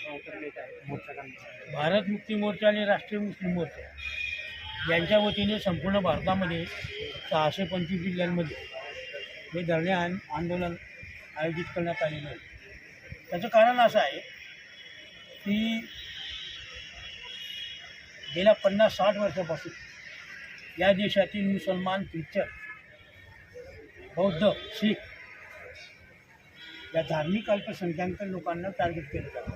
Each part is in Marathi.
करण्यात आहे मोर्चा करण्यात? भारत मुक्ती मोर्चा आणि राष्ट्रीय मुस्लिम मोर्चा यांच्या वतीने संपूर्ण भारतामध्ये 625 जिल्ह्यांमध्ये हे धरणे आंदोलन आयोजित करण्यात आलेलं आहे. त्याचं कारण असं आहे की गेल्या 50-60 वर्षापासून या देशातील मुसलमान, ख्रिश्चन, बौद्ध, शीख या धार्मिक अल्पसंख्याक लोकांना टार्गेट केलं जातं.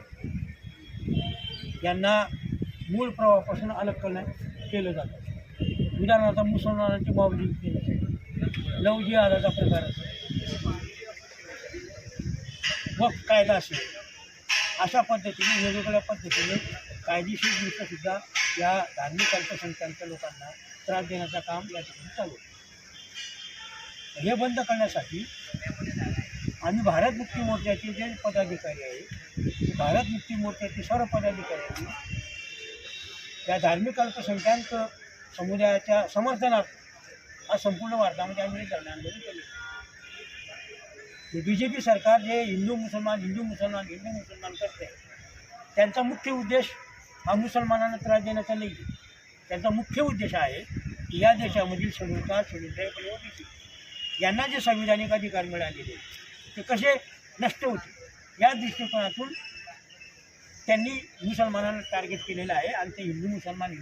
यांना मूळ प्रवाहापासून अलग केलं जातं. उदाहरणार्थ मुसलमानांची बावली, लव जिहादाचा प्रकार असेल, वक्फ कायदा असेल, अशा पद्धतीने वेगवेगळ्या पद्धतीने कायदेशीरदृष्ट्यासुद्धा या धार्मिक अल्पसंख्याक लोकांना त्रास देण्याचं काम या ठिकाणी चालू आहे. हे बंद करण्यासाठी आम्ही भारत मुक्ती मोर्चाचे जे पदाधिकारी आहेत, भारत मुक्ती मोर्चाचे सर्व पदाधिकाऱ्यांनी या धार्मिक अल्पसंख्याक समुदायाच्या समर्थनार्थ आज संपूर्ण भारतामध्ये आम्ही धरणे आंदोलन केले. बी जे पी सरकार जे हिंदू मुसलमान करते, त्यांचा मुख्य उद्देश हा मुसलमानांना त्रास देण्याचा नाही. त्यांचा मुख्य उद्देश आहे की या देशामधील शेड्यूल कास्ट, शेड्यूल ट्राइब आणि ओबीसी यांना जे संविधानिक अधिकार मिळालेले ते कसे नष्ट होते, या दृष्टिकोनातून त्यांनी मुसलमानांना टार्गेट केलेलं आहे. आणि ते हिंदू मुसलमान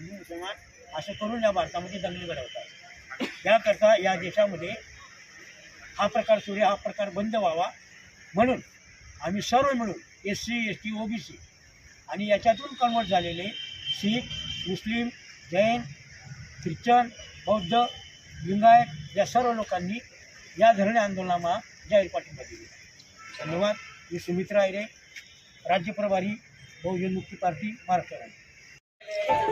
असं करून या भारतामध्ये दंगली घडवतात. याकरता या देशामध्ये हा प्रकार बंद व्हावा म्हणून आम्ही सर्व मिळून SC, ST, OBC आणि याच्यातून कन्वर्ट झालेले शीख, मुस्लिम, जैन, ख्रिश्चन, बौद्ध, लिंगायत या सर्व लोकांनी या धरणे आंदोलनाला जाहीर पाठिंबा दिला. धन्यवाद. मी सुमित्रा आयरे, राज्य प्रभारी बहुजन मुक्ती पार्टी, महाराष्ट्र राज्य.